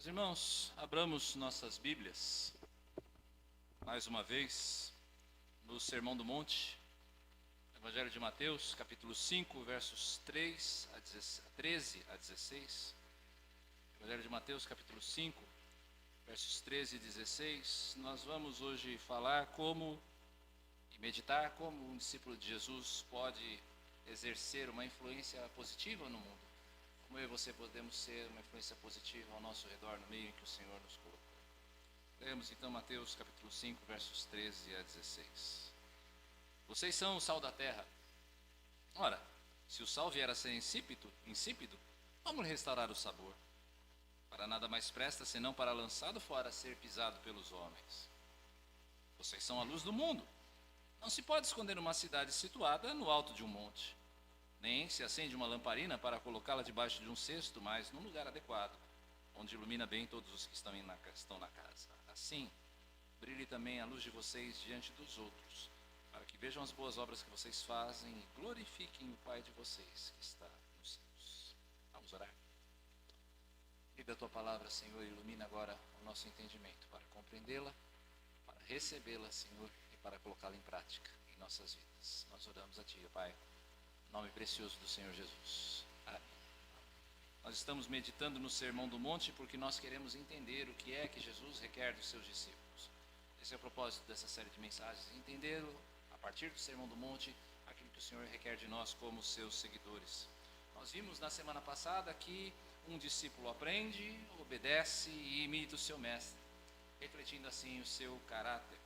Meus irmãos, abramos nossas Bíblias, mais uma vez, no Sermão do Monte, Evangelho de Mateus, capítulo 5, versos 13 a 16. Evangelho de Mateus, capítulo 5, versos 13 e 16. Nós vamos hoje falar e meditar como um discípulo de Jesus pode exercer uma influência positiva no mundo. Como eu e você podemos ser uma influência positiva ao nosso redor, no meio em que o Senhor nos colocou. Lemos então Mateus capítulo 5, versos 13 a 16. Vocês são o sal da terra. Ora, se o sal vier a ser insípido, vamos restaurar o sabor. Para nada mais presta, senão para lançado fora ser pisado pelos homens. Vocês são a luz do mundo. Não se pode esconder uma cidade situada no alto de um monte. Nem se acende uma lamparina para colocá-la debaixo de um cesto, mas num lugar adequado, onde ilumina bem todos os que estão na casa. Assim, brilhe também a luz de vocês diante dos outros, para que vejam as boas obras que vocês fazem e glorifiquem o Pai de vocês que está nos céus. Vamos orar. Vive a tua palavra, Senhor, e ilumina agora o nosso entendimento para compreendê-la, para recebê-la, Senhor, e para colocá-la em prática em nossas vidas. Nós oramos a Ti, Pai. Nome precioso do Senhor Jesus. Amém. Nós estamos meditando no Sermão do Monte porque nós queremos entender o que é que Jesus requer dos seus discípulos. Esse é o propósito dessa série de mensagens, entender a partir do Sermão do Monte aquilo que o Senhor requer de nós como seus seguidores. Nós vimos na semana passada que um discípulo aprende, obedece e imita o seu mestre, refletindo assim o seu caráter.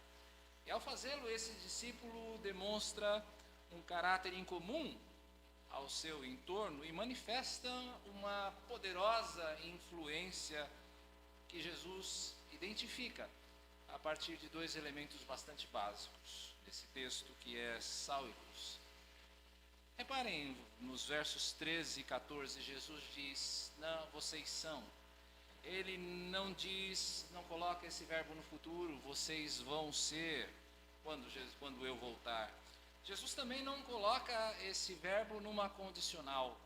E ao fazê-lo, esse discípulo demonstra um caráter incomum ao seu entorno e manifesta uma poderosa influência que Jesus identifica a partir de dois elementos bastante básicos nesse texto, que é sal e luz. Reparem nos versos 13 e 14, Jesus diz: não, vocês são. Ele não diz, não coloca esse verbo no futuro, vocês vão ser quando eu voltar. Jesus também não coloca esse verbo numa condicional.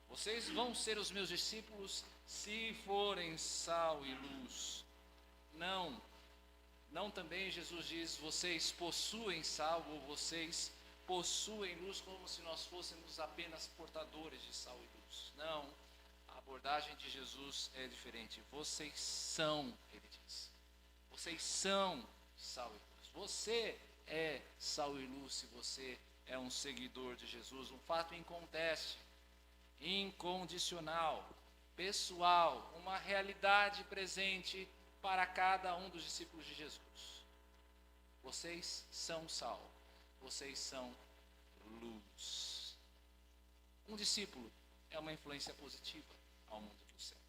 Vocês vão ser os meus discípulos se forem sal e luz. Não também Jesus diz, vocês possuem sal ou vocês possuem luz, como se nós fôssemos apenas portadores de sal e luz. Não, a abordagem de Jesus é diferente. Vocês são, ele diz. Vocês são sal e luz. Você é sal e luz se você é um seguidor de Jesus, um fato inconteste, incondicional, pessoal, uma realidade presente para cada um dos discípulos de Jesus. Vocês são sal, vocês são luz. Um discípulo é uma influência positiva ao mundo que o cerca.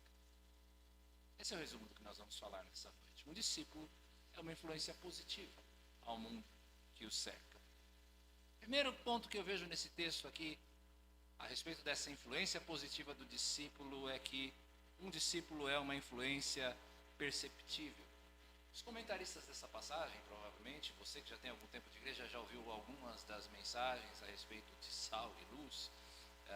Esse é o resumo do que nós vamos falar nessa noite. Um discípulo é uma influência positiva ao mundo que o cerca. Primeiro ponto que eu vejo nesse texto aqui, a respeito dessa influência positiva do discípulo, é que um discípulo é uma influência perceptível. Os comentaristas dessa passagem, provavelmente, você que já tem algum tempo de igreja, já ouviu algumas das mensagens a respeito de sal e luz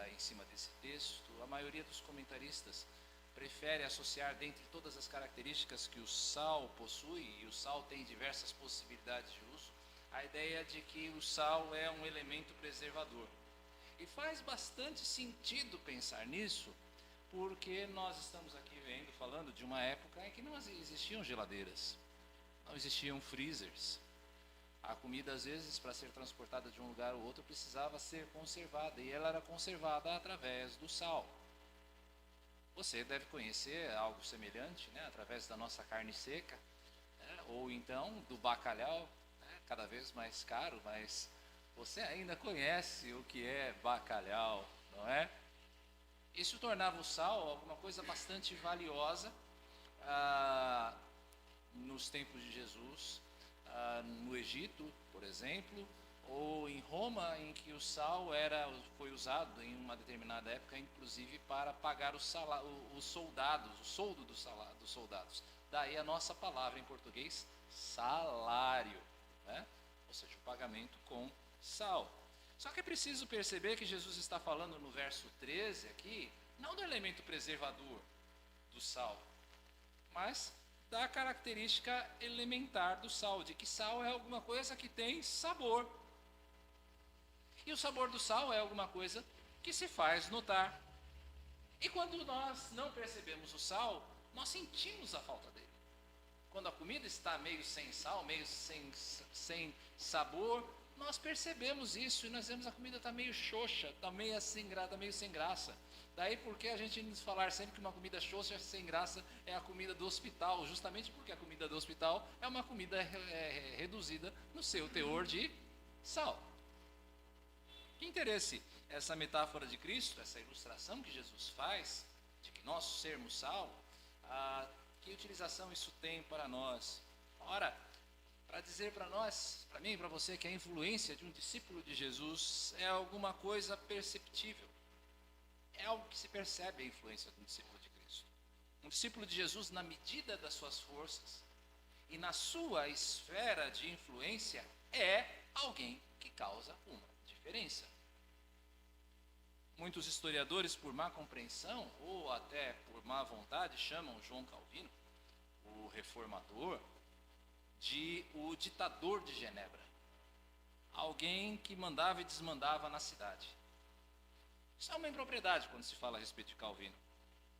em cima desse texto. A maioria dos comentaristas prefere associar, dentre todas as características que o sal possui, e o sal tem diversas possibilidades de uso, a ideia de que o sal é um elemento preservador. E faz bastante sentido pensar nisso, porque nós estamos aqui falando de uma época em que não existiam geladeiras, não existiam freezers. A comida, às vezes, para ser transportada de um lugar ao outro, precisava ser conservada, e ela era conservada através do sal. Você deve conhecer algo semelhante, né, através da nossa carne seca, né, ou então do bacalhau, né, cada vez mais caro, mas você ainda conhece o que é bacalhau, não é? Isso tornava o sal alguma coisa bastante valiosa nos tempos de Jesus, no Egito, por exemplo, ou em Roma, em que o sal foi usado em uma determinada época, inclusive para pagar os soldados, o soldo dos soldados. Daí a nossa palavra em português, salário, né? Ou seja, o pagamento com sal. Só que é preciso perceber que Jesus está falando no verso 13 aqui, não do elemento preservador do sal, mas da característica elementar do sal, de que sal é alguma coisa que tem sabor. E o sabor do sal é alguma coisa que se faz notar. E quando nós não percebemos o sal, nós sentimos a falta dele. Quando a comida está meio sem sal, meio sem sabor, nós percebemos isso e nós vemos a comida está meio xoxa, está meio sem graça. Daí porque a gente nos falar sempre que uma comida xoxa, sem graça, é a comida do hospital, justamente porque a comida do hospital é uma comida reduzida no seu teor de sal. Que interesse essa metáfora de Cristo, essa ilustração que Jesus faz, de que nós sermos sal, que utilização isso tem para nós? Ora, para dizer para nós, para mim e para você, que a influência de um discípulo de Jesus é alguma coisa perceptível. É algo que se percebe a influência de um discípulo de Cristo. Um discípulo de Jesus, na medida das suas forças e na sua esfera de influência, é alguém que causa uma diferença. Muitos historiadores, por má compreensão ou até por má vontade, chamam João Calvino, o reformador, de o ditador de Genebra. Alguém que mandava e desmandava na cidade. Isso é uma impropriedade quando se fala a respeito de Calvino.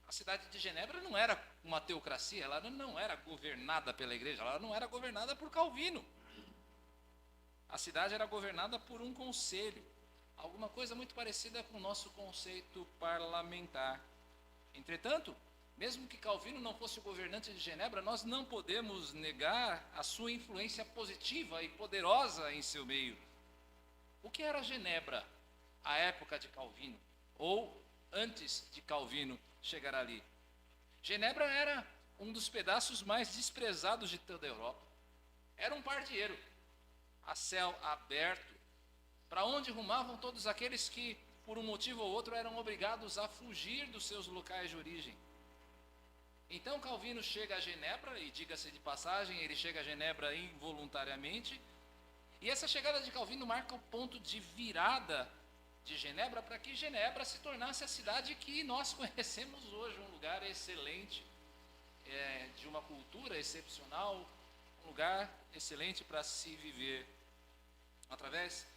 A cidade de Genebra não era uma teocracia, ela não era governada pela igreja, ela não era governada por Calvino. A cidade era governada por um conselho, alguma coisa muito parecida com o nosso conceito parlamentar. Entretanto, mesmo que Calvino não fosse o governante de Genebra, nós não podemos negar a sua influência positiva e poderosa em seu meio. O que era Genebra à época de Calvino? Ou antes de Calvino chegar ali? Genebra era um dos pedaços mais desprezados de toda a Europa. Era um pardieiro, a céu aberto, para onde rumavam todos aqueles que, por um motivo ou outro, eram obrigados a fugir dos seus locais de origem. Então Calvino chega a Genebra, e diga-se de passagem, ele chega a Genebra involuntariamente, e essa chegada de Calvino marca o ponto de virada de Genebra para que Genebra se tornasse a cidade que nós conhecemos hoje, um lugar excelente, de uma cultura excepcional, um lugar excelente para se viver. Através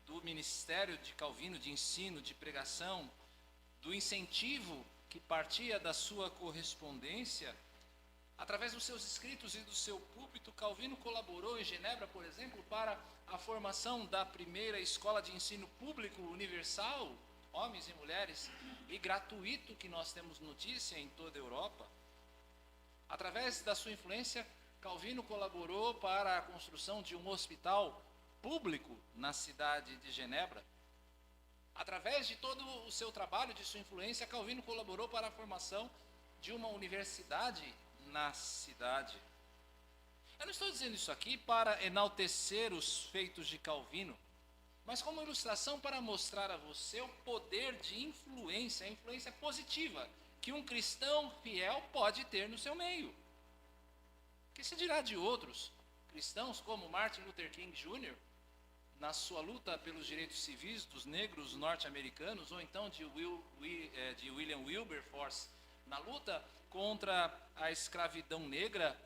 do ministério de Calvino, de ensino, de pregação, do incentivo que partia da sua correspondência, através dos seus escritos e do seu púlpito, Calvino colaborou em Genebra, por exemplo, para a formação da primeira escola de ensino público universal, homens e mulheres, e gratuito, que nós temos notícia em toda a Europa. Através da sua influência, Calvino colaborou para a construção de um hospital público na cidade de Genebra. Através de todo o seu trabalho, de sua influência, Calvino colaborou para a formação de uma universidade na cidade. Eu não estou dizendo isso aqui para enaltecer os feitos de Calvino, mas como ilustração para mostrar a você o poder de influência, a influência positiva que um cristão fiel pode ter no seu meio. Que se dirá de outros cristãos como Martin Luther King Jr., na sua luta pelos direitos civis dos negros norte-americanos, ou então de William Wilberforce, na luta contra a escravidão negra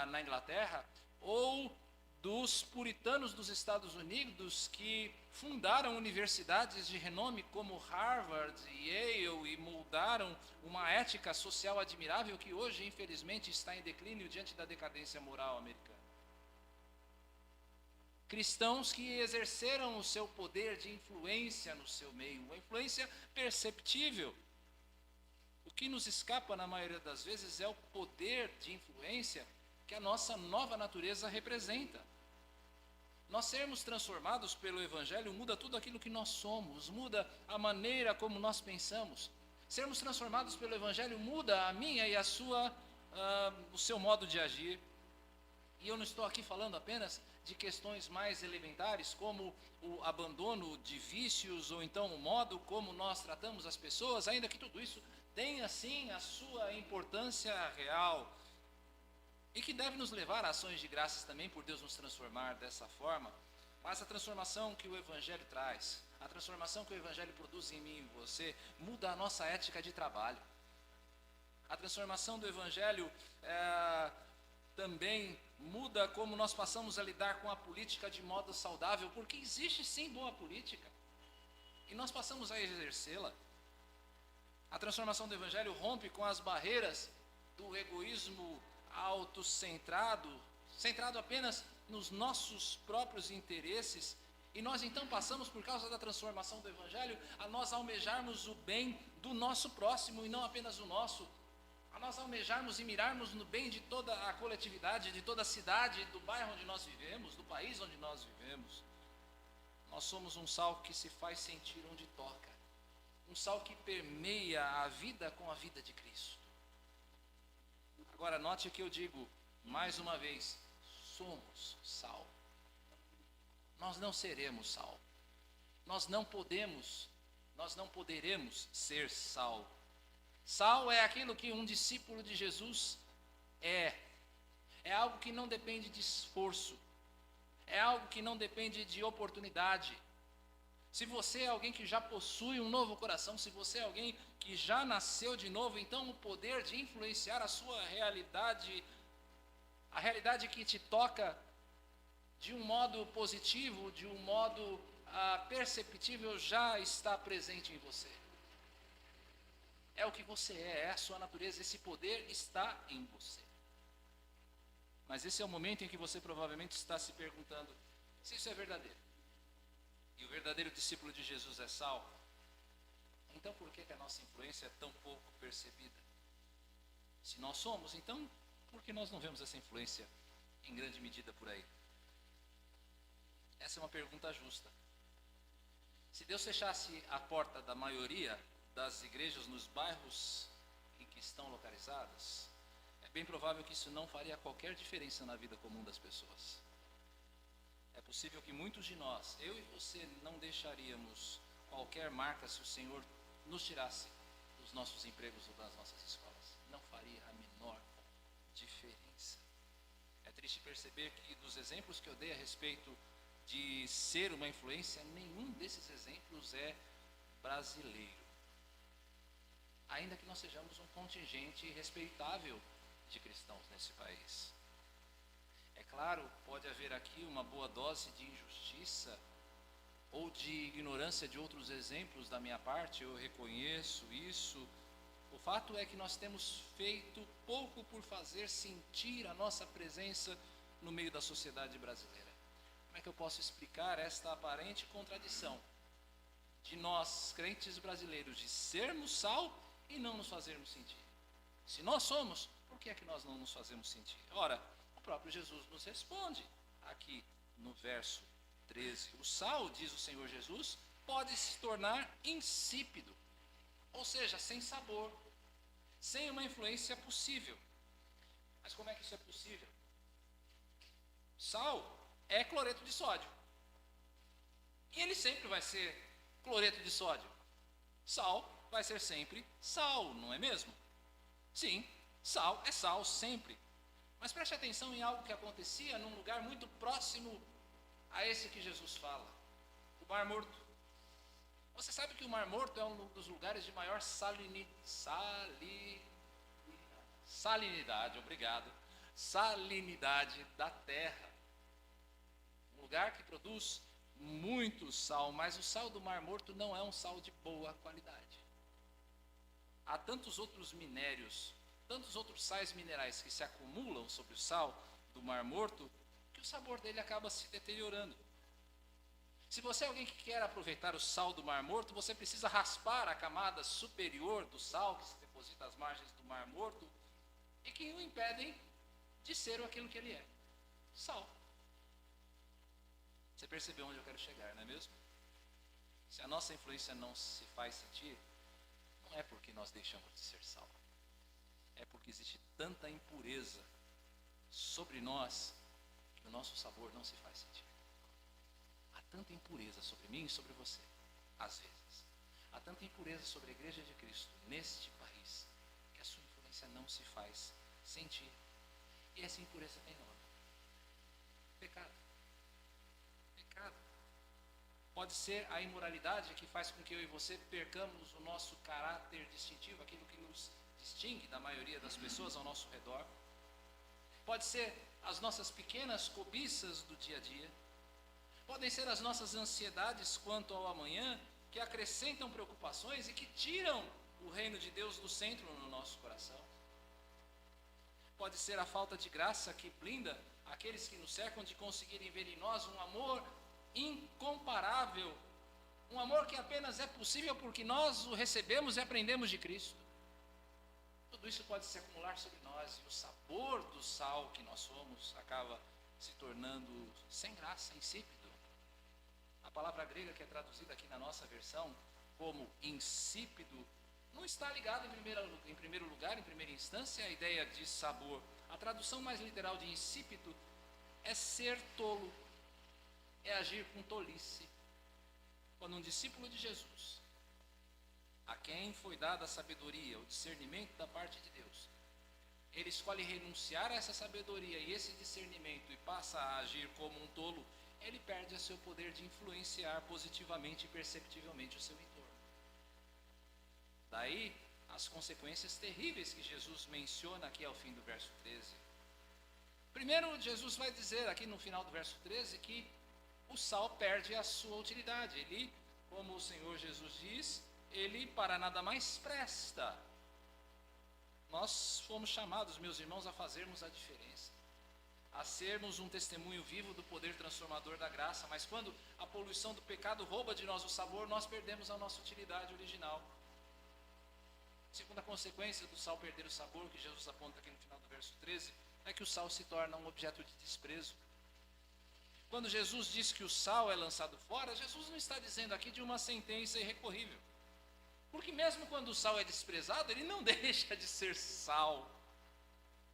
na Inglaterra, ou dos puritanos dos Estados Unidos que fundaram universidades de renome como Harvard e Yale e moldaram uma ética social admirável que hoje, infelizmente, está em declínio diante da decadência moral americana. Cristãos que exerceram o seu poder de influência no seu meio, uma influência perceptível. O que nos escapa na maioria das vezes é o poder de influência que a nossa nova natureza representa. Nós sermos transformados pelo Evangelho muda tudo aquilo que nós somos, muda a maneira como nós pensamos. Sermos transformados pelo Evangelho muda a minha e a sua, o seu modo de agir. E eu não estou aqui falando apenas de questões mais elementares, como o abandono de vícios, ou então o modo como nós tratamos as pessoas, ainda que tudo isso tenha, sim, a sua importância real, e que deve nos levar a ações de graças também por Deus nos transformar dessa forma. Mas a transformação que o Evangelho traz, a transformação que o Evangelho produz em mim e em você, muda a nossa ética de trabalho. A transformação do Evangelho também muda como nós passamos a lidar com a política de modo saudável, porque existe sim boa política, e nós passamos a exercê-la. A transformação do Evangelho rompe com as barreiras do egoísmo autocentrado, centrado apenas nos nossos próprios interesses, e nós então passamos, por causa da transformação do Evangelho, a nós almejarmos o bem do nosso próximo e não apenas o nosso, a nós almejarmos e mirarmos no bem de toda a coletividade, de toda a cidade, do bairro onde nós vivemos, do país onde nós vivemos. Nós somos um sal que se faz sentir onde toca, um sal que permeia a vida com a vida de Cristo. Agora, note que eu digo, mais uma vez, somos sal. Nós não seremos sal. Nós não poderemos ser sal. Sal é aquilo que um discípulo de Jesus é. É algo que não depende de esforço. É algo que não depende de oportunidade. Se você é alguém que já possui um novo coração, se você é alguém que já nasceu de novo, então o poder de influenciar a sua realidade, a realidade que te toca de um modo positivo, de um modo perceptível, já está presente em você. É o que você é a sua natureza, esse poder está em você. Mas esse é o momento em que você provavelmente está se perguntando se isso é verdadeiro. E o verdadeiro discípulo de Jesus é sal. Então por que a nossa influência é tão pouco percebida? Se nós somos, então por que nós não vemos essa influência em grande medida por aí? Essa é uma pergunta justa. Se Deus fechasse a porta da maioria das igrejas nos bairros em que estão localizadas, é bem provável que isso não faria qualquer diferença na vida comum das pessoas. É possível que muitos de nós, eu e você, não deixaríamos qualquer marca se o Senhor nos tirasse dos nossos empregos ou das nossas escolas. Não faria a menor diferença. É triste perceber que dos exemplos que eu dei a respeito de ser uma influência, nenhum desses exemplos é brasileiro. Ainda que nós sejamos um contingente respeitável de cristãos nesse país. É claro, pode haver aqui uma boa dose de injustiça ou de ignorância de outros exemplos da minha parte, eu reconheço isso. O fato é que nós temos feito pouco por fazer sentir a nossa presença no meio da sociedade brasileira. Como é que eu posso explicar esta aparente contradição de nós, crentes brasileiros, de sermos sal e não nos fazermos sentir? Se nós somos, por que é que nós não nos fazemos sentir? Ora, o próprio Jesus nos responde aqui no verso 13. O sal, diz o Senhor Jesus, pode se tornar insípido, ou seja, sem sabor, sem uma influência possível. Mas como é que isso é possível? Sal é cloreto de sódio. E ele sempre vai ser cloreto de sódio. Sal vai ser sempre sal, não é mesmo? Sim, sal é sal sempre. Mas preste atenção em algo que acontecia num lugar muito próximo a esse que Jesus fala. O Mar Morto. Você sabe que o Mar Morto é um dos lugares de maior salinidade, obrigado. Salinidade da terra. Um lugar que produz muito sal, mas o sal do Mar Morto não é um sal de boa qualidade. Há tantos outros minérios, tantos outros sais minerais que se acumulam sobre o sal do Mar Morto, que o sabor dele acaba se deteriorando. Se você é alguém que quer aproveitar o sal do Mar Morto, você precisa raspar a camada superior do sal que se deposita às margens do Mar Morto e que o impedem de ser aquilo que ele é, sal. Você percebeu onde eu quero chegar, não é mesmo? Se a nossa influência não se faz sentir, não é porque nós deixamos de ser sal. É porque existe tanta impureza sobre nós que o nosso sabor não se faz sentir. Há tanta impureza sobre mim e sobre você, às vezes. Há tanta impureza sobre a Igreja de Cristo neste país que a sua influência não se faz sentir. E essa impureza tem nome: pecado. Pecado. Pode ser a imoralidade que faz com que eu e você percamos o nosso caráter distintivo, aquilo que nos distingue da maioria das pessoas ao nosso redor. Pode ser as nossas pequenas cobiças do dia a dia. Podem ser as nossas ansiedades quanto ao amanhã, que acrescentam preocupações e que tiram o reino de Deus do centro no nosso coração. Pode ser a falta de graça que blinda aqueles que nos cercam de conseguirem ver em nós um amor incomparável, um amor que apenas é possível porque nós o recebemos e aprendemos de Cristo. Tudo isso pode se acumular sobre nós e o sabor do sal que nós somos acaba se tornando sem graça, insípido. A palavra grega que é traduzida aqui na nossa versão como insípido não está ligada em primeiro lugar, em primeira instância, à ideia de sabor. A tradução mais literal de insípido é ser tolo, é agir com tolice. Quando um discípulo de Jesus, a quem foi dada a sabedoria, o discernimento da parte de Deus, ele escolhe renunciar a essa sabedoria e esse discernimento e passa a agir como um tolo, ele perde o seu poder de influenciar positivamente e perceptivelmente o seu entorno. Daí as consequências terríveis que Jesus menciona aqui ao fim do verso 13. Primeiro, Jesus vai dizer aqui no final do verso 13 que o sal perde a sua utilidade. Ele, como o Senhor Jesus diz, ele para nada mais presta. Nós fomos chamados, meus irmãos, a fazermos a diferença, a sermos um testemunho vivo do poder transformador da graça, mas quando a poluição do pecado rouba de nós o sabor, nós perdemos a nossa utilidade original. Segunda consequência do sal perder o sabor, que Jesus aponta aqui no final do verso 13, é que o sal se torna um objeto de desprezo. Quando Jesus diz que o sal é lançado fora, Jesus não está dizendo aqui de uma sentença irrecorrível. Porque mesmo quando o sal é desprezado, ele não deixa de ser sal.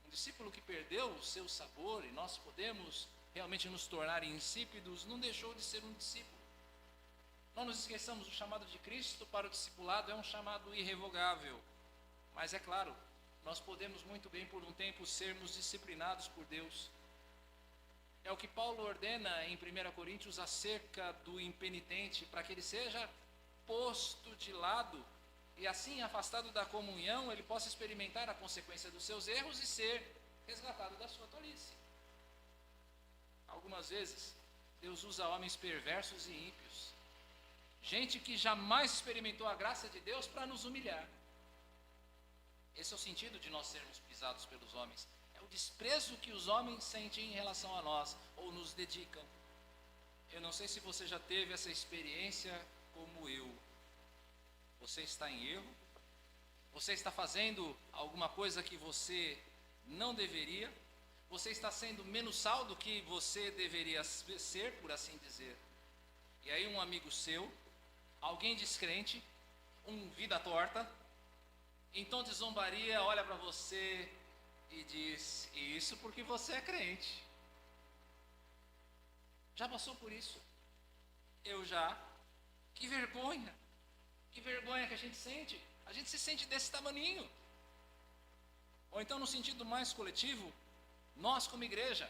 Um discípulo que perdeu o seu sabor, e nós podemos realmente nos tornar insípidos, não deixou de ser um discípulo. Não nos esqueçamos, o chamado de Cristo para o discipulado é um chamado irrevogável. Mas é claro, nós podemos muito bem por um tempo sermos disciplinados por Deus. É o que Paulo ordena em 1 Coríntios acerca do impenitente, para que ele seja posto de lado e assim, afastado da comunhão, ele possa experimentar a consequência dos seus erros e ser resgatado da sua tolice. Algumas vezes, Deus usa homens perversos e ímpios, gente que jamais experimentou a graça de Deus para nos humilhar. Esse é o sentido de nós sermos pisados pelos homens. É o desprezo que os homens sentem em relação a nós, ou nos dedicam. Eu não sei se você já teve essa experiência como eu. Você está em erro? Você está fazendo alguma coisa que você não deveria? Você está sendo menos sal do que você deveria ser, por assim dizer. E aí um amigo seu, alguém descrente, um vida torta, em tom de zombaria, olha para você e diz: isso porque você é crente. Já passou por isso? Eu já. Que vergonha que a gente sente. A gente se sente desse tamaninho. Ou então, no sentido mais coletivo, nós como igreja,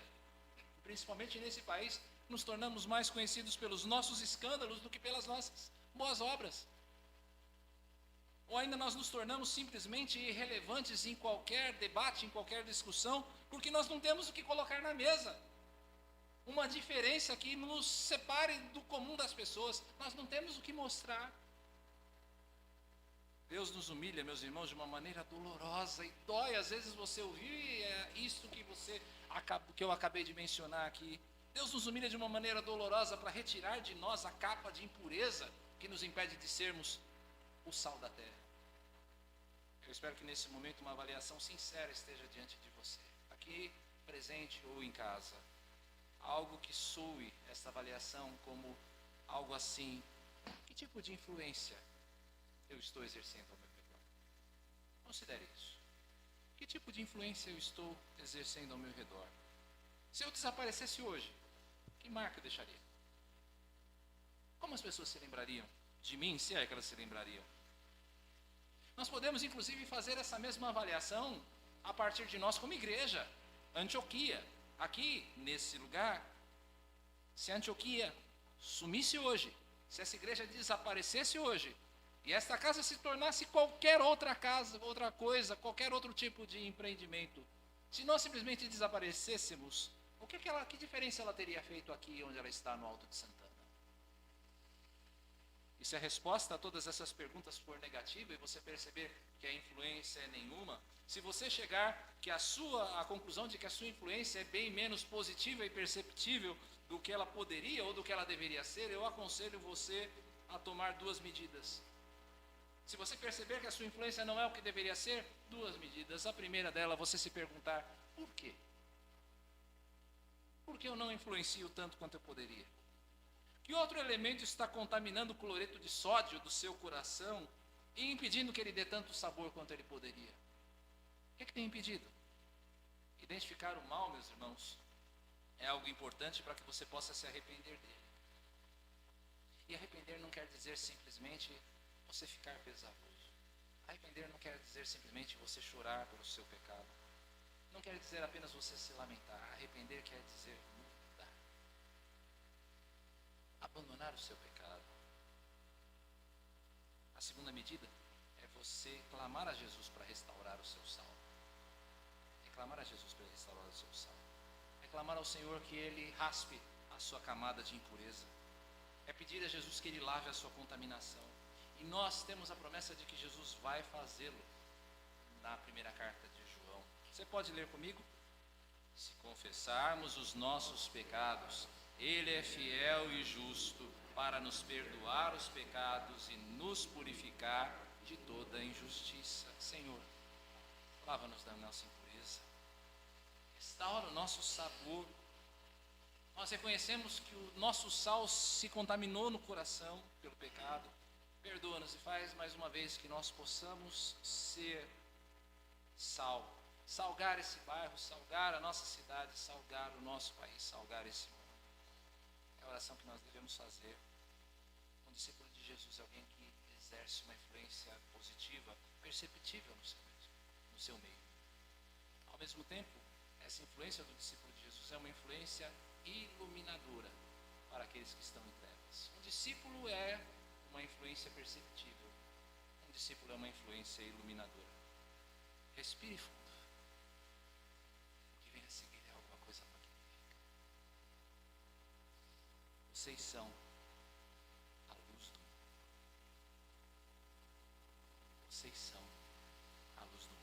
principalmente nesse país, nos tornamos mais conhecidos pelos nossos escândalos do que pelas nossas boas obras. Ou ainda nós nos tornamos simplesmente irrelevantes em qualquer debate, em qualquer discussão, porque nós não temos o que colocar na mesa. Uma diferença que nos separe do comum das pessoas. Nós não temos o que mostrar. Deus nos humilha, meus irmãos, de uma maneira dolorosa e dói. Às vezes você ouvir isso que eu acabei de mencionar aqui. Deus nos humilha de uma maneira dolorosa para retirar de nós a capa de impureza que nos impede de sermos o sal da terra. Eu espero que nesse momento uma avaliação sincera esteja diante de você, aqui presente ou em casa. Algo que soe esta avaliação como algo assim: que tipo de influência eu estou exercendo ao meu redor? Considere isso. Que tipo de influência eu estou exercendo ao meu redor? Se eu desaparecesse hoje, que marca eu deixaria? Como as pessoas se lembrariam de mim, se é que elas se lembrariam? Nós podemos inclusive fazer essa mesma avaliação a partir de nós como igreja. Antioquia, aqui nesse lugar, se a Antioquia sumisse hoje, se essa igreja desaparecesse hoje, e esta casa se tornasse qualquer outra casa, outra coisa, qualquer outro tipo de empreendimento, se nós simplesmente desaparecêssemos, que diferença ela teria feito aqui onde ela está no Alto de Santana? E se a resposta a todas essas perguntas for negativa e você perceber que a influência é nenhuma, se você chegar à conclusão de que a sua influência é bem menos positiva e perceptível do que ela poderia ou do que ela deveria ser, eu aconselho você a tomar duas medidas. Se você perceber que a sua influência não é o que deveria ser, duas medidas. A primeira dela, você se perguntar, por quê? Por que eu não influencio tanto quanto eu poderia? Que outro elemento está contaminando o cloreto de sódio do seu coração e impedindo que ele dê tanto sabor quanto ele poderia? O que é que tem impedido? Identificar o mal, meus irmãos, é algo importante para que você possa se arrepender dele. E arrepender não quer dizer simplesmente você ficar pesaroso. Arrepender não quer dizer simplesmente você chorar pelo seu pecado. Não quer dizer apenas você se lamentar. Arrepender quer dizer mudar. Abandonar o seu pecado. A segunda medida é você clamar a Jesus para restaurar o seu salmo. É clamar a Jesus para restaurar o seu salmo. É clamar ao Senhor que Ele raspe a sua camada de impureza. É pedir a Jesus que Ele lave a sua contaminação. E nós temos a promessa de que Jesus vai fazê-lo na primeira carta de João. Você pode ler comigo? Se confessarmos os nossos pecados, Ele é fiel e justo para nos perdoar os pecados e nos purificar de toda injustiça. Senhor, lava-nos da nossa impureza, restaura o nosso sabor. Nós reconhecemos que o nosso sal se contaminou no coração pelo pecado. Perdoa-nos e faz mais uma vez que nós possamos ser sal, salgar esse bairro, salgar a nossa cidade, salgar o nosso país, salgar esse mundo. É a oração que nós devemos fazer. Um discípulo de Jesus é alguém que exerce uma influência positiva, perceptível no seu meio. Ao mesmo tempo, essa influência do discípulo de Jesus é uma influência iluminadora para aqueles que estão em trevas. Um discípulo é uma influência perceptível. Um discípulo é uma influência iluminadora. Respire fundo. O que vem a seguir é alguma coisa magnífica. Vocês são a luz do mundo. Vocês são a luz do mundo.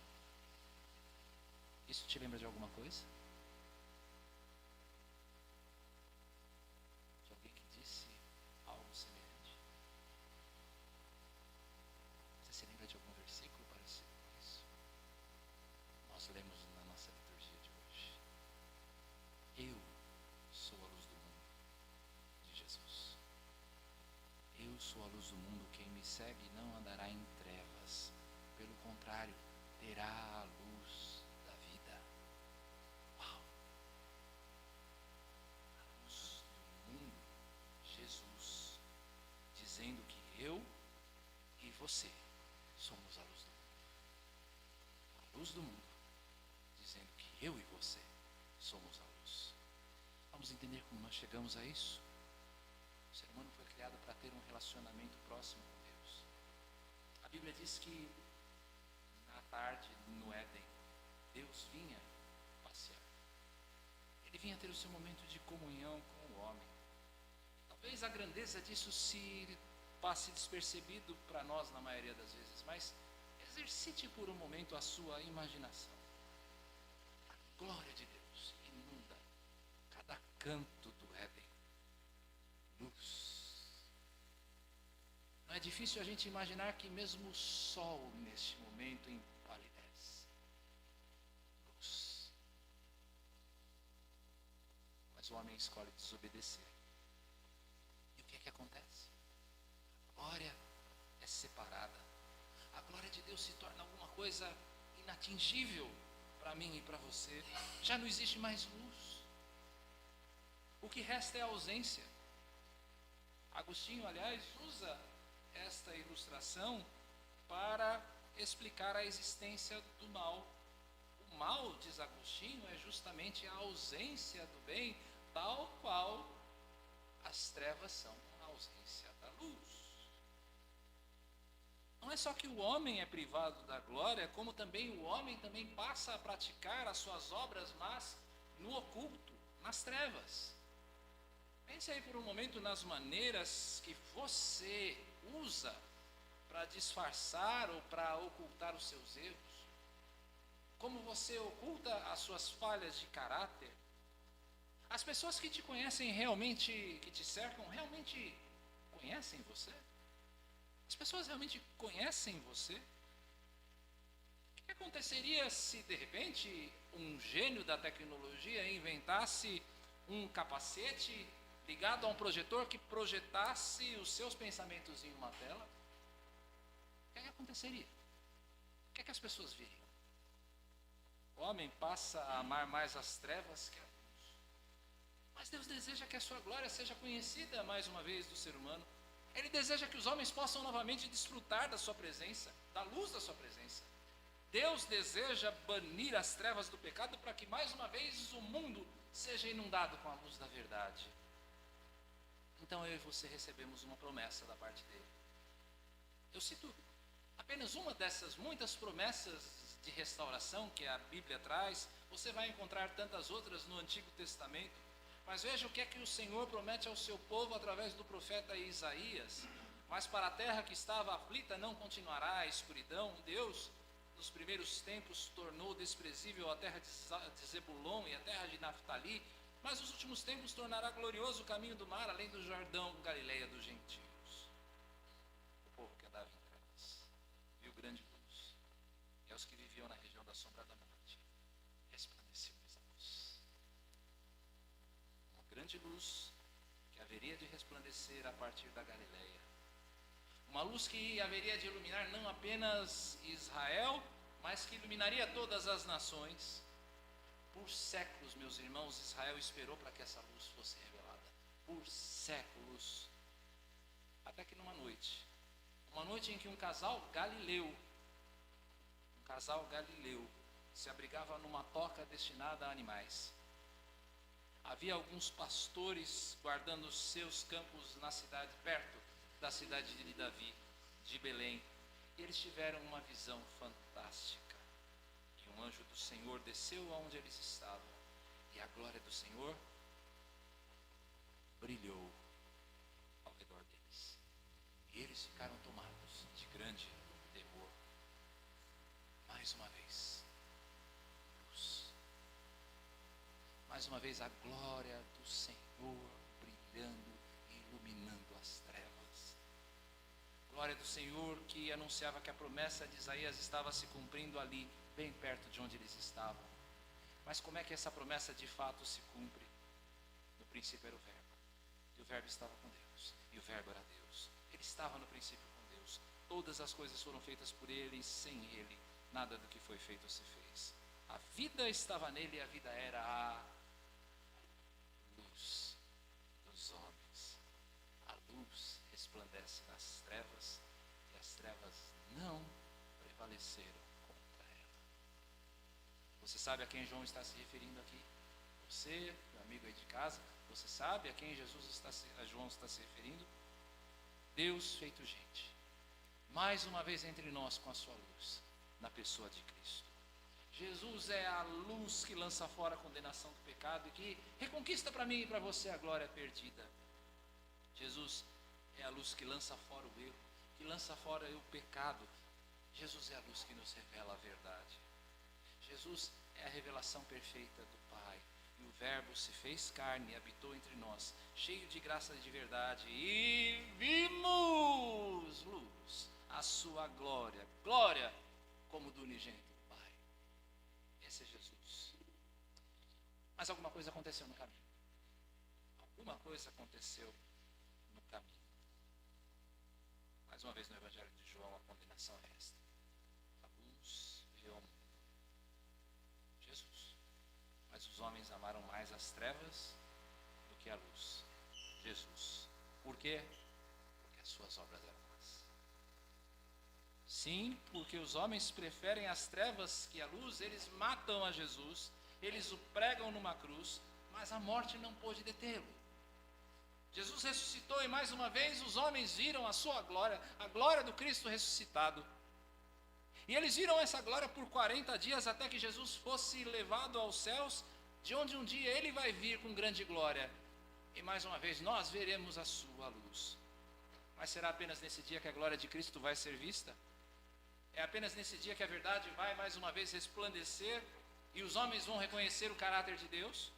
Isso te lembra de alguma coisa? De alguém que disse algo semelhante? Você se lembra de algum versículo parecido com isso? Nós lemos na nossa liturgia de hoje. Eu sou a luz do mundo, de Jesus. Eu sou a luz do mundo, quem me segue não andará em trevas. Pelo contrário, terá a luz da vida. Uau! A luz do mundo, Jesus, dizendo que eu e você somos a luz do mundo. A luz do mundo, dizendo que eu e você somos a luz. Vamos entender como nós chegamos a isso? O ser humano foi criado para ter um relacionamento próximo com Deus. A Bíblia diz que na tarde, no Éden, Deus vinha passear. Ele vinha ter o seu momento de comunhão com o homem. Talvez a grandeza disso se passe despercebido para nós na maioria das vezes, mas exercite por um momento a sua imaginação. A glória de Deus inunda cada canto do Éden. Luz. Não é difícil a gente imaginar que mesmo o sol neste momento empalidece. Luz. Mas o homem escolhe desobedecer. E o que é que acontece? A glória é separada. A glória de Deus se torna alguma coisa inatingível para mim e para você. Já não existe mais luz. O que resta é a ausência. Agostinho, aliás, usa esta ilustração para explicar a existência do mal. O mal, diz Agostinho, é justamente a ausência do bem, tal qual as trevas são a ausência da luz. não é só que o homem é privado da glória, como também o homem também passa a praticar as suas obras más no oculto, nas trevas. Pense aí por um momento nas maneiras que você usa para disfarçar ou para ocultar os seus erros. Como você oculta as suas falhas de caráter. As pessoas que te conhecem realmente, que te cercam, realmente conhecem você? As pessoas realmente conhecem você? O que aconteceria se, de repente, um gênio da tecnologia inventasse um capacete ligado a um projetor que projetasse os seus pensamentos em uma tela? O que aconteceria? O que as pessoas veriam? O homem passa a amar mais as trevas que a luz. Mas Deus deseja que a sua glória seja conhecida mais uma vez do ser humano. Ele deseja que os homens possam novamente desfrutar da sua presença, da luz da sua presença. Deus deseja banir as trevas do pecado para que mais uma vez o mundo seja inundado com a luz da verdade. Então eu e você recebemos uma promessa da parte dele. Eu cito apenas uma dessas muitas promessas de restauração que a Bíblia traz. Você vai encontrar tantas outras no Antigo Testamento. Mas veja o que é que o Senhor promete ao seu povo através do profeta Isaías. Mas para a terra que estava aflita não continuará a escuridão. Deus, nos primeiros tempos, tornou desprezível a terra de Zebulon e a terra de Naftali. Mas nos últimos tempos tornará glorioso o caminho do mar, além do Jordão, Galileia dos gentios. O povo que andava em trevas viu grande luz. E aos que viviam na região da sombra da morte, resplandeceu-lhes a luz. Uma grande luz que haveria de resplandecer a partir da Galileia. Uma luz que haveria de iluminar não apenas Israel, mas que iluminaria todas as nações. Por séculos, meus irmãos, Israel esperou para que essa luz fosse revelada. Por séculos. Até que numa noite, uma noite em que um casal galileu, se abrigava numa toca destinada a animais. Havia alguns pastores guardando os seus campos na cidade, perto da cidade de Davi, de Belém. E eles tiveram uma visão fantástica. Um anjo do Senhor desceu aonde eles estavam, e a glória do Senhor brilhou ao redor deles. E eles ficaram tomados de grande terror. Mais uma vez, luz. Mais uma vez a glória do Senhor brilhando e iluminando as trevas. Glória do Senhor que anunciava que a promessa de Isaías estava se cumprindo ali, bem perto de onde eles estavam. Mas como é que essa promessa de fato se cumpre? No princípio era o Verbo, e o Verbo estava com Deus, e o Verbo era Deus. Ele estava no princípio com Deus. Todas as coisas foram feitas por Ele, e sem Ele, nada do que foi feito se fez. A vida estava nele, e a vida era a luz dos homens. A luz resplandece nas trevas, e as trevas não prevaleceram. Você sabe a quem João está se referindo aqui? Você, meu amigo aí de casa, você sabe a quem João está se referindo? Deus feito gente. Mais uma vez entre nós com a sua luz, na pessoa de Cristo. Jesus é a luz que lança fora a condenação do pecado e que reconquista para mim e para você a glória perdida. Jesus é a luz que lança fora o erro, que lança fora o pecado. Jesus é a luz que nos revela a verdade. Jesus é a revelação perfeita do Pai. E o Verbo se fez carne e habitou entre nós, cheio de graça e de verdade. E vimos luz, a sua glória. Glória como do unigênito do Pai. Esse é Jesus. Mas alguma coisa aconteceu no caminho. Alguma coisa aconteceu no caminho. Mais uma vez no Evangelho de João, a condenação é esta. A luz veio ao mundo. Mas os homens amaram mais as trevas do que a luz. Jesus. Por quê? Porque as suas obras eram más. Sim, porque os homens preferem as trevas que a luz. Eles matam a Jesus, eles o pregam numa cruz, mas a morte não pôde detê-lo. Jesus ressuscitou e mais uma vez os homens viram a sua glória, a glória do Cristo ressuscitado. E eles viram essa glória por 40 dias até que Jesus fosse levado aos céus, de onde um dia ele vai vir com grande glória. E mais uma vez nós veremos a sua luz. Mas será apenas nesse dia que a glória de Cristo vai ser vista? É apenas nesse dia que a verdade vai mais uma vez resplandecer e os homens vão reconhecer o caráter de Deus?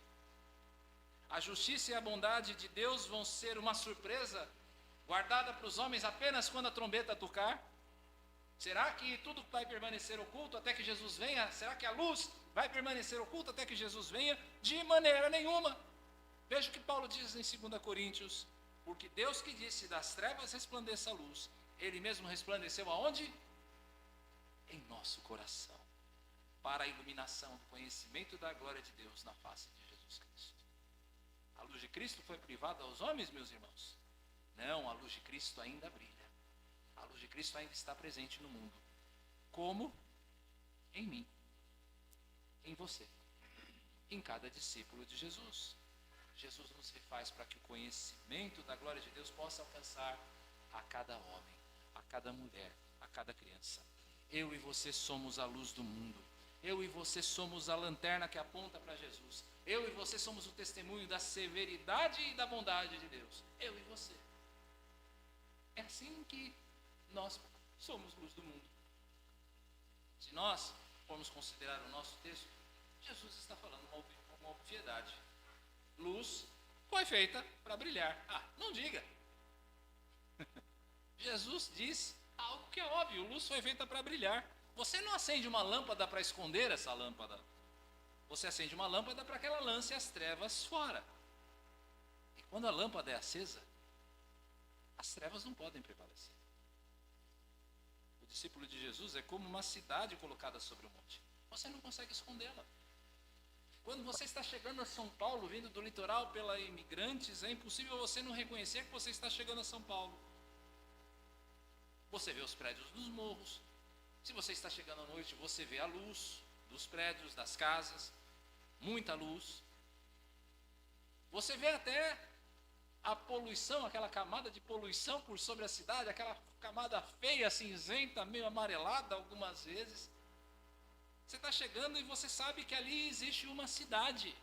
A justiça e a bondade de Deus vão ser uma surpresa guardada para os homens apenas quando a trombeta tocar? Será que tudo vai permanecer oculto até que Jesus venha? Será que a luz vai permanecer oculta até que Jesus venha? De maneira nenhuma. Veja o que Paulo diz em 2 Coríntios. Porque Deus que disse, das trevas resplandeça a luz, Ele mesmo resplandeceu aonde? Em nosso coração, para a iluminação do conhecimento da glória de Deus na face de Jesus Cristo. A luz de Cristo foi privada aos homens, meus irmãos? Não, a luz de Cristo ainda brilha. A luz de Cristo ainda está presente no mundo. Como? Em mim, em você, em cada discípulo de Jesus. Jesus nos refaz para que o conhecimento da glória de Deus possa alcançar a cada homem, a cada mulher, a cada criança. Eu e você somos a luz do mundo. Eu e você somos a lanterna que aponta para Jesus. Eu e você somos o testemunho da severidade e da bondade de Deus. Eu e você. É assim que nós somos luz do mundo. Se nós formos considerar o nosso texto, Jesus está falando uma obviedade. Luz foi feita para brilhar. Não diga. Jesus diz algo que é óbvio. Luz foi feita para brilhar. Você não acende uma lâmpada para esconder essa lâmpada. Você acende uma lâmpada para que ela lance as trevas fora. E quando a lâmpada é acesa, as trevas não podem prevalecer. O discípulo de Jesus é como uma cidade colocada sobre o monte. Você não consegue escondê-la. Quando você está chegando a São Paulo, vindo do litoral pela Imigrantes, é impossível você não reconhecer que você está chegando a São Paulo. Você vê os prédios dos morros. Se você está chegando à noite, você vê a luz dos prédios, das casas, muita luz. Você vê até a poluição, aquela camada de poluição por sobre a cidade, aquela camada feia, cinzenta, meio amarelada algumas vezes. Você está chegando e você sabe que ali existe uma cidade,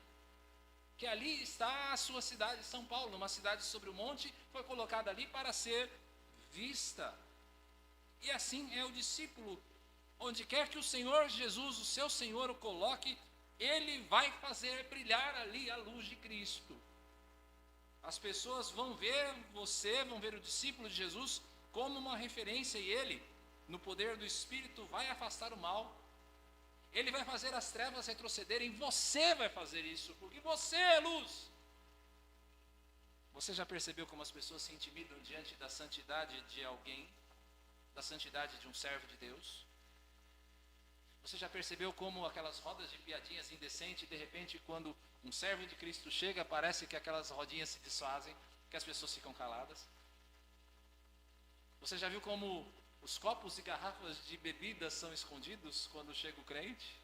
que ali está a sua cidade, São Paulo, uma cidade sobre o monte, foi colocada ali para ser vista. E assim é o discípulo, onde quer que o Senhor Jesus, o seu Senhor, o coloque, Ele vai fazer brilhar ali a luz de Cristo. As pessoas vão ver você, vão ver o discípulo de Jesus como uma referência, e Ele, no poder do Espírito, vai afastar o mal. Ele vai fazer as trevas retrocederem, você vai fazer isso, porque você é luz. Você já percebeu como as pessoas se intimidam diante da santidade de alguém, da santidade de um servo de Deus? Você já percebeu como aquelas rodas de piadinhas indecentes, de repente, quando um servo de Cristo chega, parece que aquelas rodinhas se desfazem, que as pessoas ficam caladas? Você já viu como os copos e garrafas de bebida são escondidos quando chega o crente?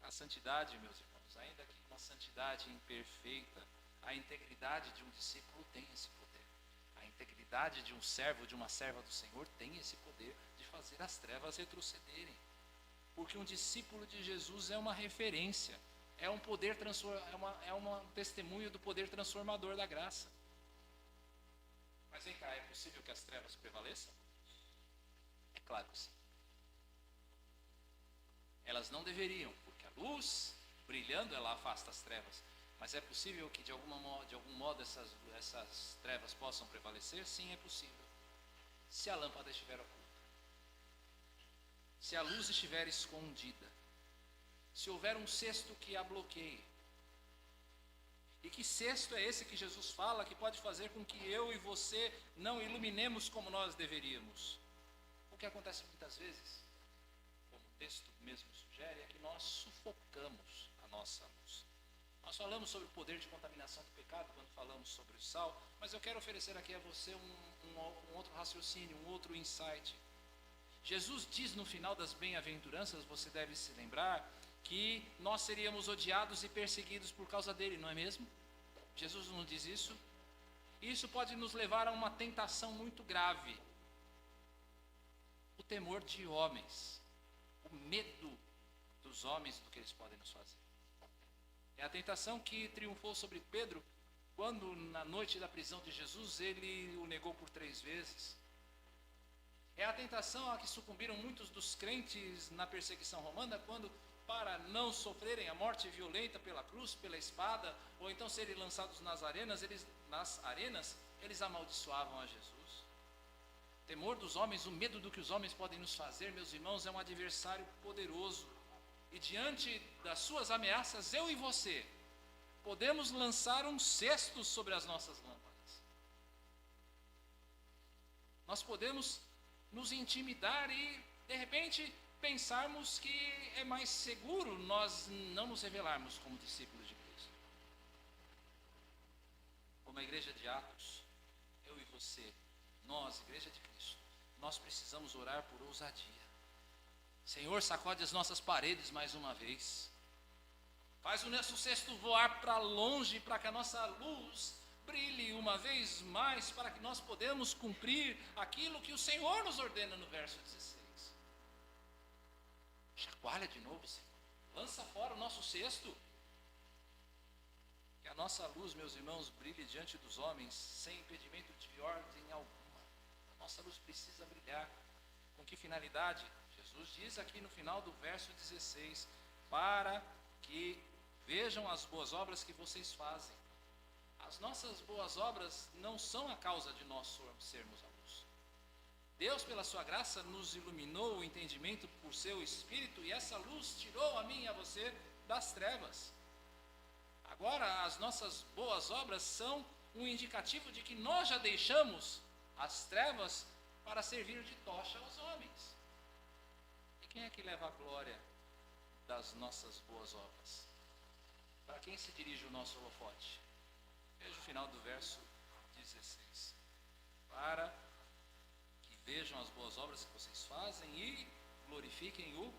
A santidade, meus irmãos, ainda que uma santidade imperfeita, a integridade de um discípulo tem esse poder. A integridade de um servo, de uma serva do Senhor, tem esse poder de fazer as trevas retrocederem. Porque um discípulo de Jesus é uma referência, é um poder um testemunho do poder transformador da graça. Mas vem cá, é possível que as trevas prevaleçam? É claro que sim. Elas não deveriam, porque a luz, brilhando, ela afasta as trevas. Mas é possível que de algum modo essas trevas possam prevalecer? Sim, é possível. Se a lâmpada estiver oculta. Se a luz estiver escondida. Se houver um cesto que a bloqueie. E que cesto é esse que Jesus fala que pode fazer com que eu e você não iluminemos como nós deveríamos? O que acontece muitas vezes, como o texto mesmo sugere, é que nós sufocamos a nossa luz. Nós falamos sobre o poder de contaminação do pecado quando falamos sobre o sal, mas eu quero oferecer aqui a você um outro raciocínio, um outro insight. Jesus diz no final das bem-aventuranças, você deve se lembrar, que nós seríamos odiados e perseguidos por causa dele, não é mesmo? Jesus não diz isso? Isso pode nos levar a uma tentação muito grave. O temor de homens, o medo dos homens do que eles podem nos fazer. É a tentação que triunfou sobre Pedro quando, na noite da prisão de Jesus, ele o negou por 3 vezes. É a tentação a que sucumbiram muitos dos crentes na perseguição romana, quando, para não sofrerem a morte violenta pela cruz, pela espada, ou então serem lançados nas arenas, eles amaldiçoavam a Jesus. O temor dos homens, o medo do que os homens podem nos fazer, meus irmãos, é um adversário poderoso. E diante das suas ameaças, eu e você podemos lançar um cesto sobre as nossas lâmpadas. Nós podemos nos intimidar e, de repente, pensarmos que é mais seguro nós não nos revelarmos como discípulos de Cristo. Como a igreja de Atos, eu e você, nós, igreja de Cristo, nós precisamos orar por ousadia. Senhor, sacode as nossas paredes mais uma vez. Faz o nosso cesto voar para longe, para que a nossa luz brilhe uma vez mais, para que nós podemos cumprir aquilo que o Senhor nos ordena no verso 16. Chacoalha de novo, Senhor. Lança fora o nosso cesto. Que a nossa luz, meus irmãos, brilhe diante dos homens, sem impedimento de ordem alguma. A nossa luz precisa brilhar. Com que finalidade? Jesus diz aqui no final do verso 16, para que vejam as boas obras que vocês fazem. As nossas boas obras não são a causa de nós sermos a luz. Deus, pela sua graça, nos iluminou o entendimento por seu Espírito, e essa luz tirou a mim e a você das trevas. Agora, as nossas boas obras são um indicativo de que nós já deixamos as trevas para servir de tocha aos homens. E quem é que leva a glória das nossas boas obras? Para quem se dirige o nosso holofote? Veja o final do verso 16. Para que vejam as boas obras que vocês fazem e glorifiquem o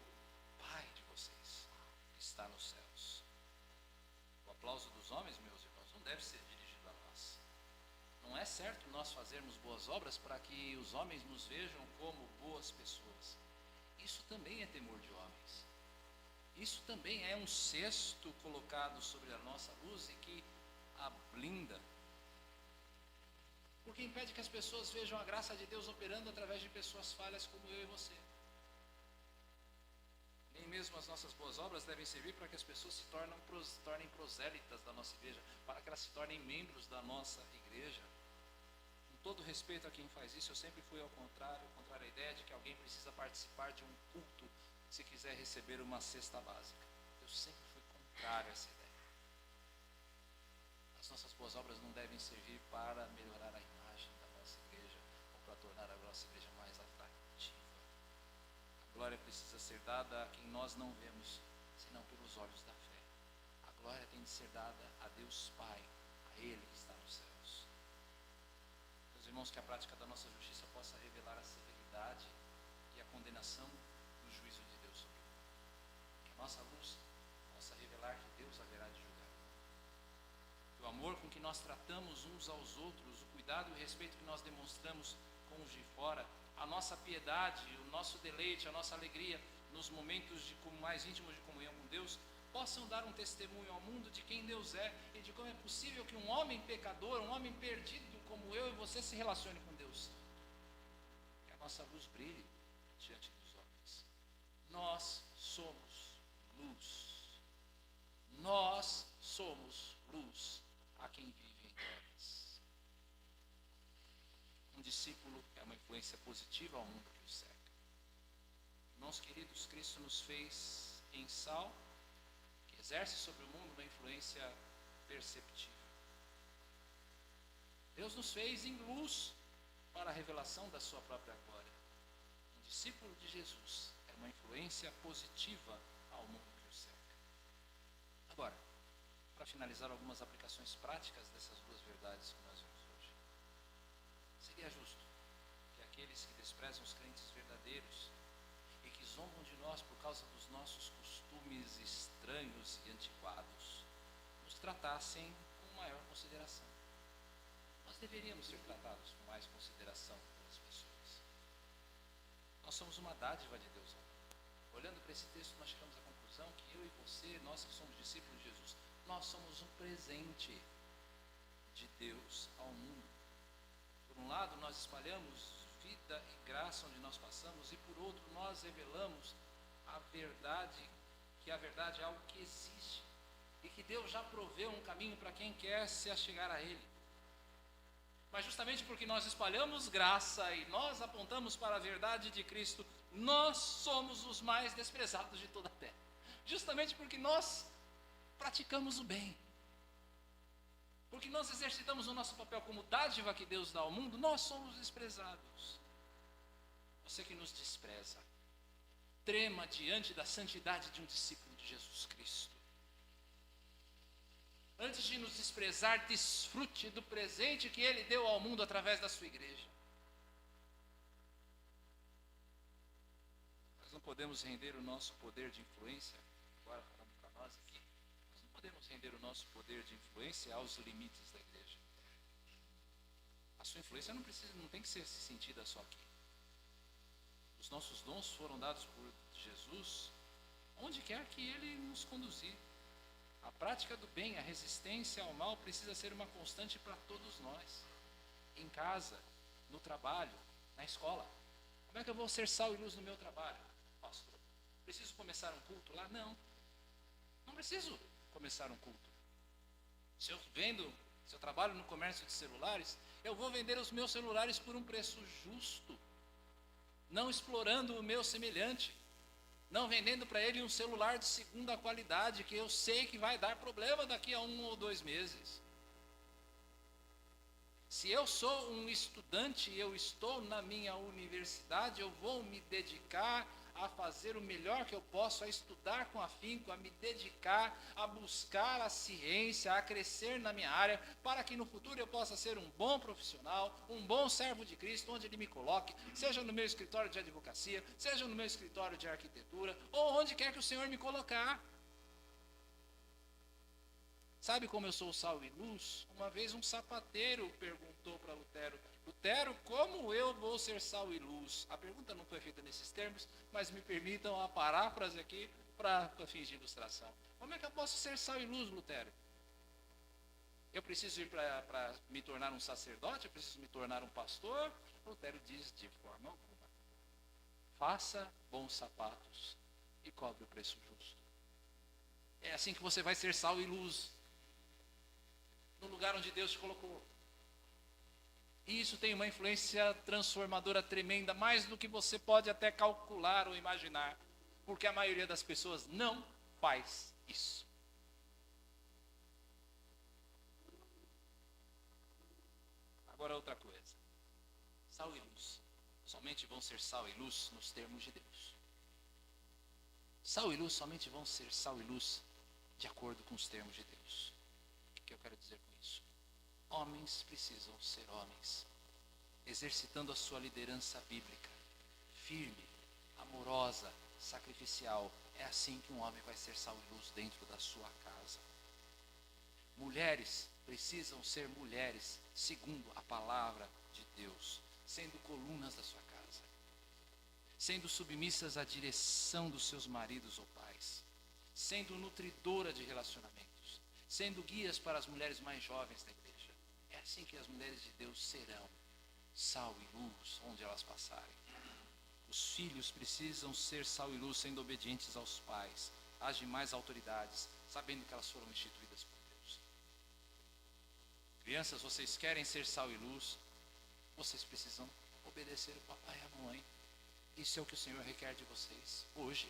Pai de vocês, que está nos céus. O aplauso dos homens, meus irmãos, não deve ser dirigido a nós. Não é certo nós fazermos boas obras para que os homens nos vejam como boas pessoas. Isso também é temor de homens. Isso também é um cesto colocado sobre a nossa luz e que a blinda. Porque impede que as pessoas vejam a graça de Deus operando através de pessoas falhas como eu e você. Nem mesmo as nossas boas obras devem servir para que as pessoas se tornem prosélitas da nossa igreja, para que elas se tornem membros da nossa igreja. Com todo respeito a quem faz isso, eu sempre fui ao contrário à ideia de que alguém precisa participar de um culto se quiser receber uma cesta básica. Eu sempre fui contrário a essa ideia. As nossas boas obras não devem servir para melhorar a imagem da nossa igreja ou para tornar a nossa igreja mais atrativa. A glória precisa ser dada a quem nós não vemos, senão pelos olhos da fé. A glória tem de ser dada a Deus Pai, a Ele que está nos céus. Meus irmãos, que a prática da nossa justiça possa revelar a severidade e a condenação do juízo de Deus sobre o mundo. Que a nossa luz possa revelar que Deus haverá de julgar. O amor com que nós tratamos uns aos outros, o cuidado e o respeito que nós demonstramos com os de fora, a nossa piedade, o nosso deleite, a nossa alegria nos momentos mais íntimos de comunhão com Deus, possam dar um testemunho ao mundo de quem Deus é e de como é possível que um homem pecador, um homem perdido como eu e você se relacione com Deus. Que a nossa luz brilhe diante dos homens. Nós somos luz. Nós somos luz a quem vive em trevas. Um discípulo é uma influência positiva ao mundo que o cerca. Irmãos queridos, Cristo nos fez em sal, que exerce sobre o mundo uma influência perceptível. Deus nos fez em luz para a revelação da sua própria glória. Um discípulo de Jesus é uma influência positiva ao mundo que o cerca. Agora, para finalizar, algumas aplicações práticas dessas duas verdades que nós vimos hoje. Seria justo que aqueles que desprezam os crentes verdadeiros e que zombam de nós por causa dos nossos costumes estranhos e antiquados, nos tratassem com maior consideração. Nós deveríamos ser tratados com mais consideração pelas pessoas. Nós somos uma dádiva de Deus. Olhando para esse texto, nós chegamos à conclusão que eu e você, nós que somos discípulos de Jesus, nós somos um presente de Deus ao mundo. Por um lado, nós espalhamos vida e graça onde nós passamos, e por outro, nós revelamos a verdade, que a verdade é algo que existe, e que Deus já proveu um caminho para quem quer se achegar a Ele. Mas justamente porque nós espalhamos graça e nós apontamos para a verdade de Cristo, nós somos os mais desprezados de toda a terra. Justamente porque nós praticamos o bem. Porque nós exercitamos o nosso papel como dádiva que Deus dá ao mundo, nós somos desprezados. Você que nos despreza, trema diante da santidade de um discípulo de Jesus Cristo. Antes de nos desprezar, desfrute do presente que Ele deu ao mundo através da sua igreja. Nós não podemos render o nosso poder de influência, agora falando para nós aqui, nós não podemos render o nosso poder de influência aos limites da igreja. A sua influência não tem que ser sentida só aqui. Os nossos dons foram dados por Jesus, onde quer que Ele nos conduzir. A prática do bem, a resistência ao mal precisa ser uma constante para todos nós. Em casa, no trabalho, na escola. Como é que eu vou ser sal e luz no meu trabalho? Pastor, preciso começar um culto lá? Não preciso começar um culto. Se eu trabalho no comércio de celulares, eu vou vender os meus celulares por um preço justo, não explorando o meu semelhante, não vendendo para ele um celular de segunda qualidade, que eu sei que vai dar problema daqui a 1 ou 2 meses. Se eu sou um estudante e eu estou na minha universidade, eu vou me dedicar a fazer o melhor que eu posso, a estudar com afinco, a me dedicar, a buscar a ciência, a crescer na minha área, para que no futuro eu possa ser um bom profissional, um bom servo de Cristo, onde Ele me coloque, seja no meu escritório de advocacia, seja no meu escritório de arquitetura, ou onde quer que o Senhor me colocar. Sabe como eu sou sal e luz? Uma vez um sapateiro perguntou para Lutero: Lutero, como eu vou ser sal e luz? A pergunta não foi feita nesses termos, mas me permitam a paráfrase aqui para fins de ilustração. Como é que eu posso ser sal e luz, Lutero? Eu preciso ir para me tornar um sacerdote? Eu preciso me tornar um pastor? Lutero diz: de forma alguma. Faça bons sapatos e cobre o preço justo. É assim que você vai ser sal e luz no lugar onde Deus te colocou. E isso tem uma influência transformadora tremenda, mais do que você pode até calcular ou imaginar, porque a maioria das pessoas não faz isso. Agora outra coisa. Sal e luz somente vão ser sal e luz nos termos de Deus. Sal e luz somente vão ser sal e luz de acordo com os termos de Deus. O que eu quero dizer com isso? Homens precisam ser homens, exercitando a sua liderança bíblica, firme, amorosa, sacrificial. É assim que um homem vai ser sal e luz dentro da sua casa. Mulheres precisam ser mulheres segundo a palavra de Deus, sendo colunas da sua casa, sendo submissas à direção dos seus maridos ou pais, sendo nutridora de relacionamentos, sendo guias para as mulheres mais jovens da igreja. É assim que as mulheres de Deus serão sal e luz onde elas passarem. Os filhos precisam ser sal e luz, sendo obedientes aos pais, às demais autoridades, sabendo que elas foram instituídas por Deus. Crianças, vocês querem ser sal e luz, vocês precisam obedecer o papai e a mamãe. Isso é o que o Senhor requer de vocês hoje.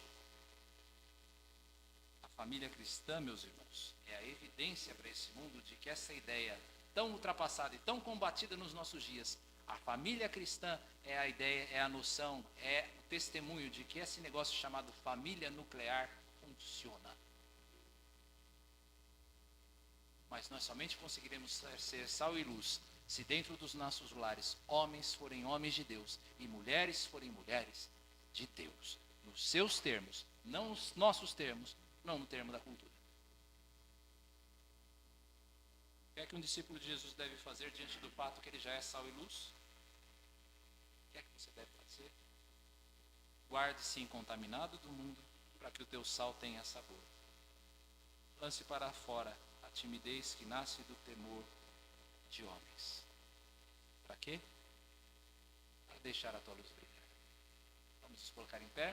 A família cristã, meus irmãos, é a evidência para esse mundo de que essa ideia tão ultrapassada e tão combatida nos nossos dias, a família cristã é a ideia, é a noção, é o testemunho de que esse negócio chamado família nuclear funciona. Mas nós somente conseguiremos ser sal e luz se dentro dos nossos lares homens forem homens de Deus e mulheres forem mulheres de Deus, nos seus termos, não nos nossos termos, não no termo da cultura. que é que um discípulo de Jesus deve fazer diante do fato que ele já é sal e luz? O que é que você deve fazer? Guarde-se incontaminado do mundo, para que o teu sal tenha sabor. Lance para fora a timidez que nasce do temor de homens. Para quê? Para deixar a tua luz brilhar. Vamos nos colocar em pé.